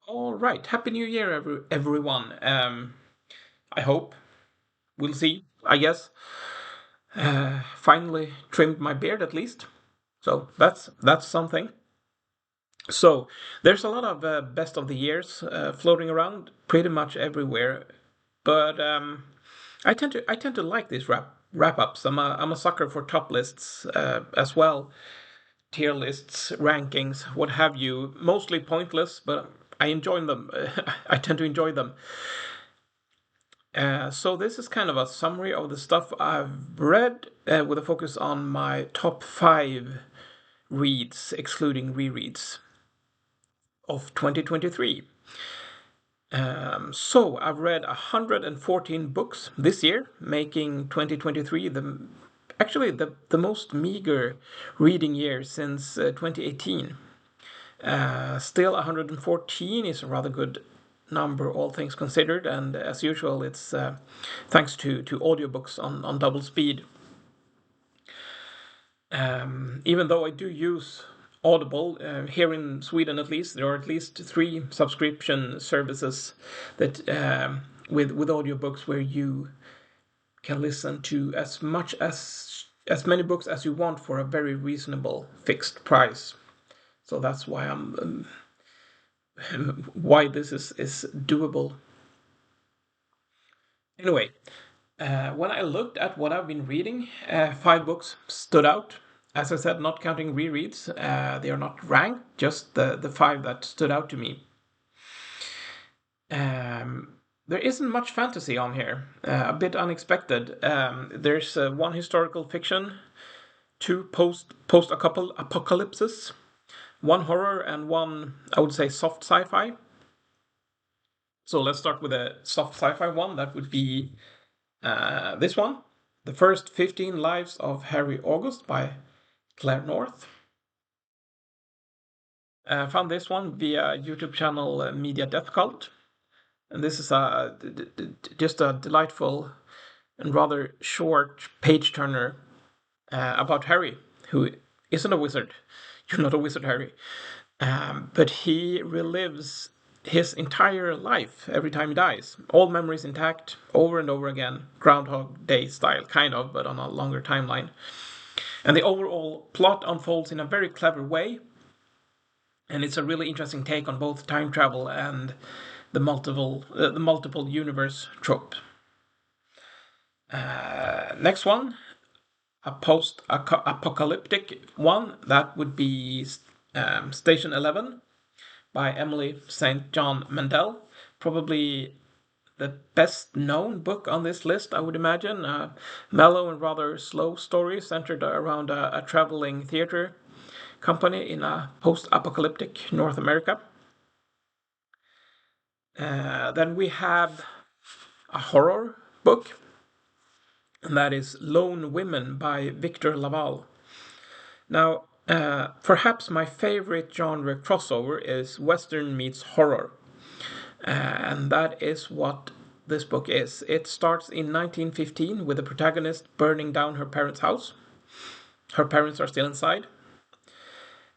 All right. Happy New Year, everyone. I hope. We'll see, I guess. Finally trimmed my beard at least. So that's something. So there's a lot of best of the years floating around pretty much everywhere. But I tend to like these wrap ups. I'm a sucker for top lists as well, tier lists, rankings, what have you. Mostly pointless, but I enjoy them. I tend to enjoy them. So this is kind of a summary of the stuff I've read, with a focus on my top five reads, excluding rereads of 2023. So I've read 114 books this year, making 2023 the most meager reading year since 2018. Still, 114 is a rather good number, all things considered, and as usual, it's thanks to audiobooks on double speed. Even though I do use Audible, here in Sweden at least, there are at least three subscription services that with audiobooks where you can listen to as many books as you want for a very reasonable fixed price. So that's why why this is doable. Anyway, when I looked at what I've been reading, five books stood out. As I said, not counting rereads, they are not ranked, just the five that stood out to me. There isn't much fantasy on here, a bit unexpected. There's one historical fiction, two post apocalypses, one horror, and one, I would say, soft sci-fi. So let's start with a soft sci-fi one. That would be this one, The First 15 Lives of Harry August by Claire North. Found this one via YouTube channel Media Death Cult. And this is just a delightful and rather short page turner about Harry, who isn't a wizard. You're not a wizard, Harry. But he relives his entire life every time he dies. All memories intact, over and over again, Groundhog Day style, kind of, but on a longer timeline. And the overall plot unfolds in a very clever way, and it's a really interesting take on both time travel and the multiple universe trope. Next one, a post-apocalyptic one, that would be Station 11 by Emily St. John Mandel. Probably the best known book on this list, I would imagine. Mellow and rather slow story centered around a traveling theater company in a post-apocalyptic North America. Then we have a horror book, and that is Lone Women by Victor Laval. Now, perhaps my favorite genre crossover is Western meets horror. And that is what this book is. It starts in 1915 with the protagonist burning down her parents' house. Her parents are still inside.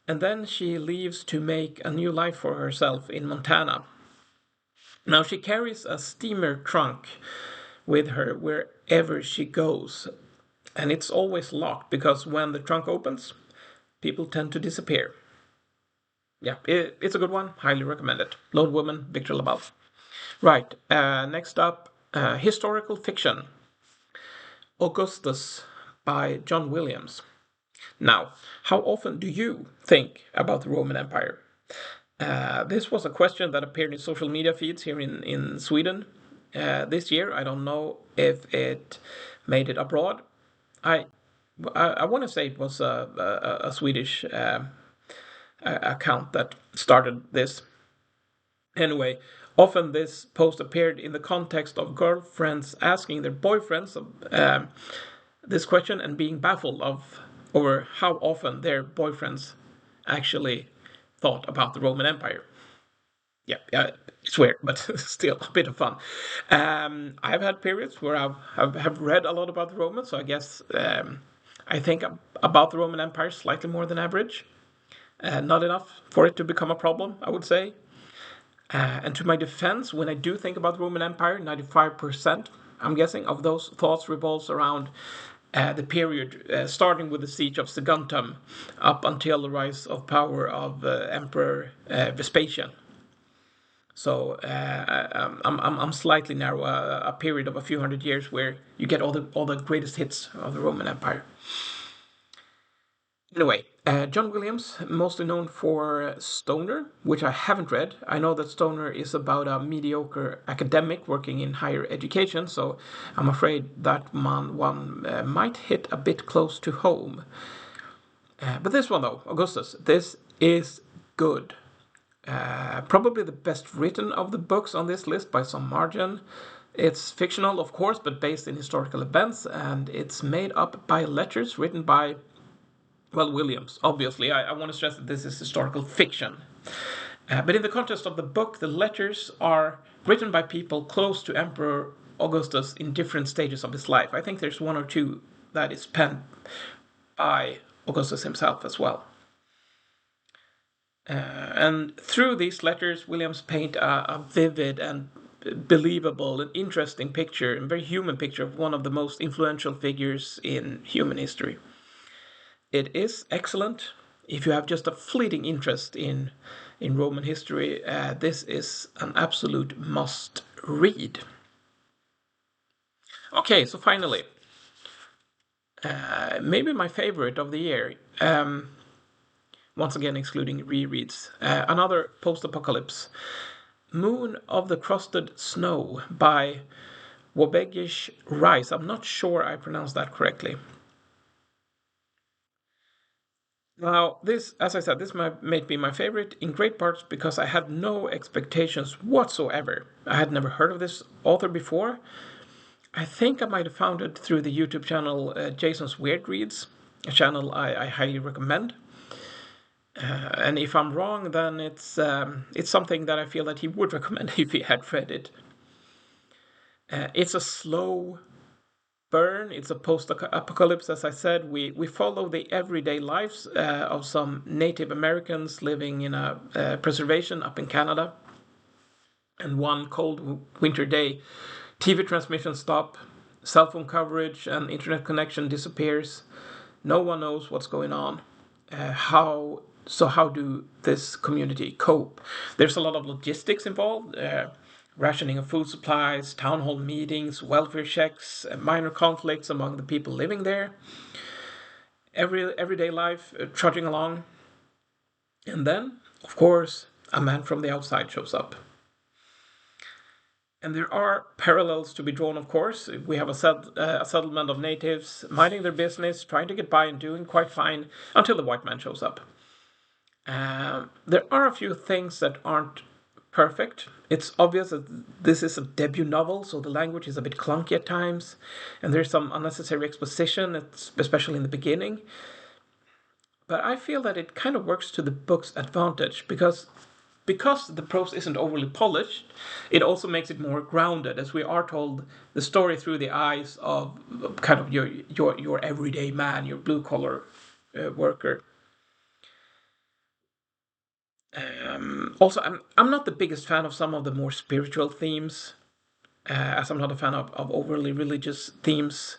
And then she leaves to make a new life for herself in Montana. Now she carries a steamer trunk with her wherever she goes. And it's always locked because when the trunk opens, people tend to disappear. Yeah, it's a good one. Highly recommend it. Lone Woman, Victor Laval. Right, next up, historical fiction. Augustus by John Williams. Now, how often do you think about the Roman Empire? This was a question that appeared in social media feeds here in Sweden this year. I don't know if it made it abroad. I I want to say it was a Swedish account that started this. Anyway, often this post appeared in the context of girlfriends asking their boyfriends this question and being baffled of over how often their boyfriends actually thought about the Roman Empire. Yeah, it's weird, but still a bit of fun. I've had periods where have read a lot about the Romans, so I guess I think about the Roman Empire slightly more than average. Not enough for it to become a problem, I would say. And to my defense, when I do think about the Roman Empire, 95%, I'm guessing, of those thoughts revolves around the period starting with the siege of Saguntum up until the rise of power of Emperor Vespasian. So I'm slightly narrow, a period of a few hundred years where you get all the greatest hits of the Roman Empire. Anyway, John Williams, mostly known for Stoner, which I haven't read. I know that Stoner is about a mediocre academic working in higher education, so I'm afraid that one might hit a bit close to home. But this one, though, Augustus, this is good. Probably the best written of the books on this list by some margin. It's fictional, of course, but based in historical events, and it's made up by letters written by, well, Williams. Obviously, I want to stress that this is historical fiction. But in the context of the book, the letters are written by people close to Emperor Augustus in different stages of his life. I think there's one or two that is penned by Augustus himself as well. And through these letters, Williams paint a vivid and believable and interesting picture, and very human picture of one of the most influential figures in human history. It is excellent. If you have just a fleeting interest in Roman history, this is an absolute must read. Okay, so finally, maybe my favorite of the year. Once again, excluding rereads. Another post-apocalypse. Moon of the Crusted Snow by Wabegish Rice. I'm not sure I pronounced that correctly. Now, this, as I said, this may be my favorite in great parts because I had no expectations whatsoever. I had never heard of this author before. I think I might have found it through the YouTube channel Jason's Weird Reads, a channel I highly recommend. And if I'm wrong, then it's something that I feel that he would recommend if he had read it. It's a slow burn. It's a post-apocalypse, as I said. We follow the everyday lives of some Native Americans living in a preservation up in Canada. And one cold winter day, TV transmissions stop, cell phone coverage and internet connection disappears. No one knows what's going on. How do this community cope? There's a lot of logistics involved. Rationing of food supplies, town hall meetings, welfare checks, minor conflicts among the people living there. Everyday life trudging along. And then, of course, a man from the outside shows up. And there are parallels to be drawn, of course. We have a settlement of natives minding their business, trying to get by and doing quite fine until the white man shows up. There are a few things that aren't perfect. It's obvious that this is a debut novel, so the language is a bit clunky at times, and there's some unnecessary exposition, especially in the beginning. But I feel that it kind of works to the book's advantage because the prose isn't overly polished, it also makes it more grounded, as we are told the story through the eyes of kind of your everyday man, your blue collar worker. Also, I'm not the biggest fan of some of the more spiritual themes, as I'm not a fan of overly religious themes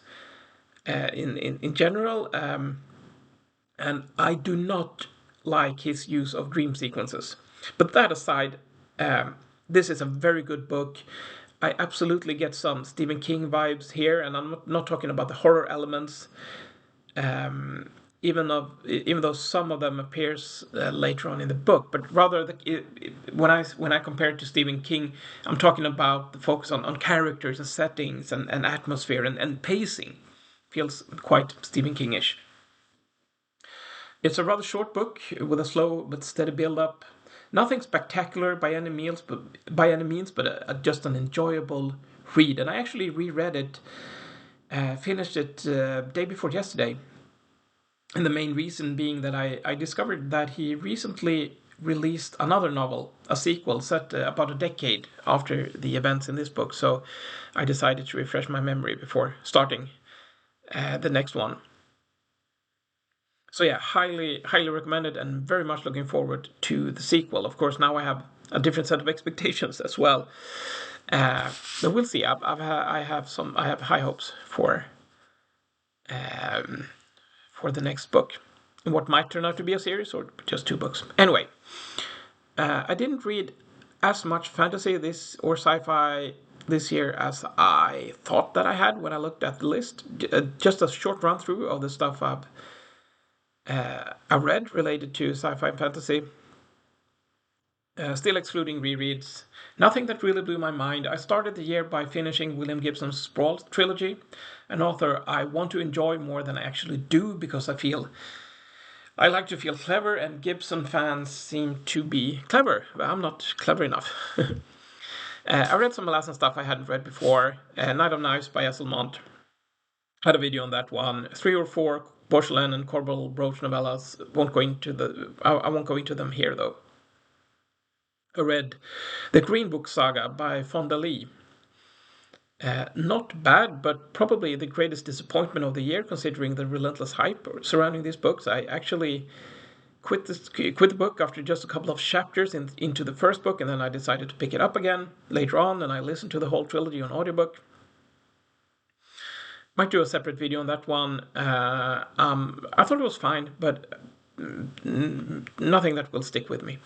in general, and I do not like his use of dream sequences. But that aside, this is a very good book. I absolutely get some Stephen King vibes here, and I'm not talking about the horror elements. Even though some of them appears later on in the book, but rather when I compare it to Stephen King, I'm talking about the focus on characters and settings and atmosphere and pacing. Feels quite Stephen King-ish. It's a rather short book with a slow but steady build-up. Nothing spectacular by any means, but just an enjoyable read. And I actually reread it, finished it day before yesterday. And the main reason being that I discovered that he recently released another novel, a sequel set about a decade after the events in this book. So I decided to refresh my memory before starting the next one. So yeah, highly recommended, and very much looking forward to the sequel. Of course, now I have a different set of expectations as well. But we'll see. I have high hopes um, for the next book, what might turn out to be a series or just 2 books. Anyway, I didn't read as much fantasy this or sci-fi this year as I thought that I had when I looked at the list. Just a short run through of the stuff I've read related to sci-fi and fantasy. Still excluding rereads. Nothing that really blew my mind. I started the year by finishing William Gibson's Sprawl trilogy, an author I want to enjoy more than I actually do because I like to feel clever, and Gibson fans seem to be clever, but I'm not clever enough. I read some Alaskan stuff I hadn't read before. Night of Knives by Esselmont. Had a video on that one. 3 or 4 Porcelain and Corbel Brooch novellas. I won't go into them here though. I read the Green Book Saga by Fonda Lee. Not bad, but probably the greatest disappointment of the year, considering the relentless hype surrounding these books. I actually quit the book after just a couple of chapters into the first book, and then I decided to pick it up again later on, and I listened to the whole trilogy on audiobook. Might do a separate video on that one. I thought it was fine, but nothing that will stick with me.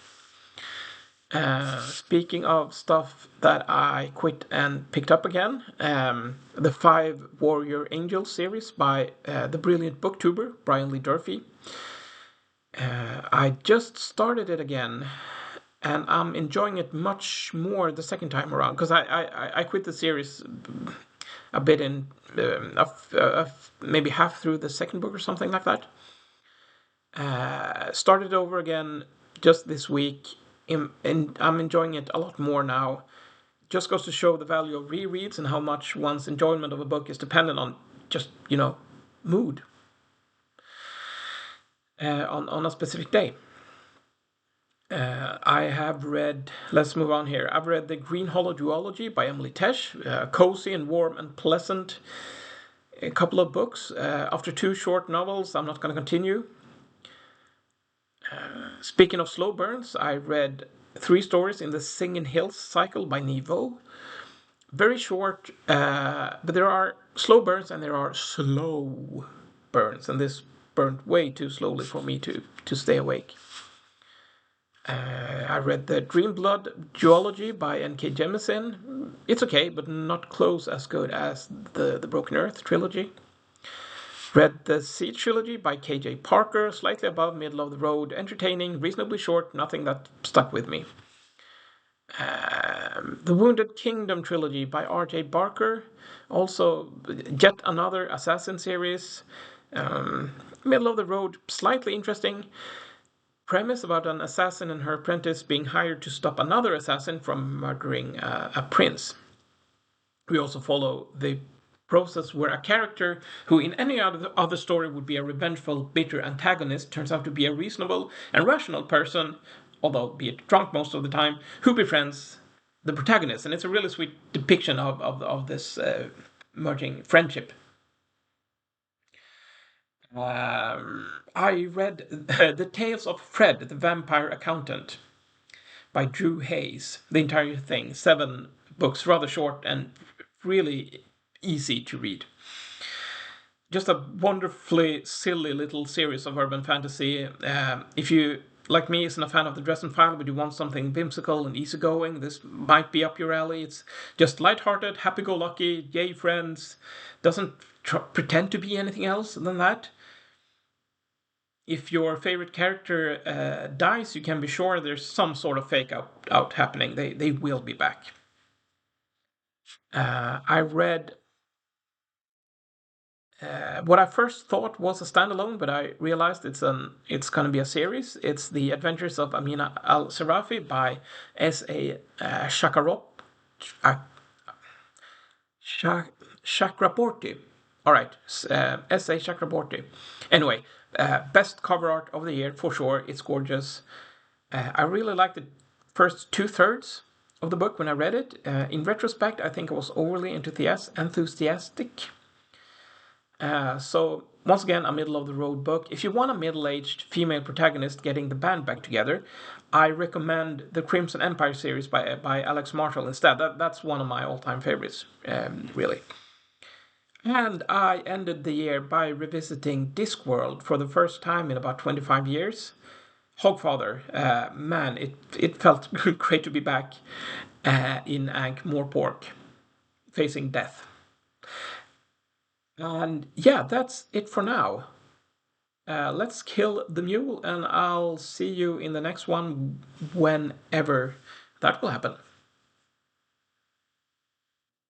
Speaking of stuff that I quit and picked up again, the 5 Warrior Angels series by the brilliant booktuber Brian Lee Durfee. I just started it again, and I'm enjoying it much more the second time around, because I quit the series a bit in maybe half through the second book or something like that. Started over again just this week, and I'm enjoying it a lot more now. Just goes to show the value of rereads and how much one's enjoyment of a book is dependent on just, mood on a specific day. I have read, let's move on here. I've read the Greenhollow duology by Emily Tesh, cozy and warm and pleasant. A couple of books. After 2 short novels, I'm not going to continue. Speaking of slow burns, I read 3 stories in the Singing Hills cycle by Niveau. Very short, but there are slow burns and there are slow burns, and this burned way too slowly for me to stay awake. I read the Dreamblood duology by N.K. Jemisin. It's okay, but not close as good as the Broken Earth trilogy. Read the Siege trilogy by K.J. Parker, slightly above middle of the road, entertaining, reasonably short, nothing that stuck with me. The Wounded Kingdom Trilogy by R.J. Barker, also yet another assassin series. Middle of the road, slightly interesting. Premise about an assassin and her apprentice being hired to stop another assassin from murdering a prince. We also follow the process where a character who in any other story would be a revengeful, bitter antagonist turns out to be a reasonable and rational person, although be it drunk most of the time, who befriends the protagonist. And it's a really sweet depiction of this merging friendship. I read The Tales of Fred, the Vampire Accountant by Drew Hayes. The entire thing, 7 books, rather short and really easy to read. Just a wonderfully silly little series of urban fantasy. If you, like me, isn't a fan of the Dresden File, but you want something whimsical and easygoing, this might be up your alley. It's just lighthearted, happy-go-lucky, yay friends. Doesn't pretend to be anything else than that. If your favorite character dies, you can be sure there's some sort of fake out happening. They will be back. I read what I first thought was a standalone, but I realized it's going to be a series. It's The Adventures of Amina al-Serafi by S.A. Chakraborty. All right, S.A. Chakraborty. Anyway, best cover art of the year for sure. It's gorgeous. I really liked the first 2/3 of the book when I read it. In retrospect, I think I was overly enthusiastic. So once again, a middle-of-the-road book. If you want a middle-aged female protagonist getting the band back together, I recommend the Crimson Empire series by Alex Marshall instead. That's one of my all-time favorites, really. And I ended the year by revisiting Discworld for the first time in about 25 years. Hogfather, man, it felt great to be back in Ankh-Morpork, facing death. And yeah, that's it for now. Let's kill the mule, and I'll see you in the next one whenever that will happen.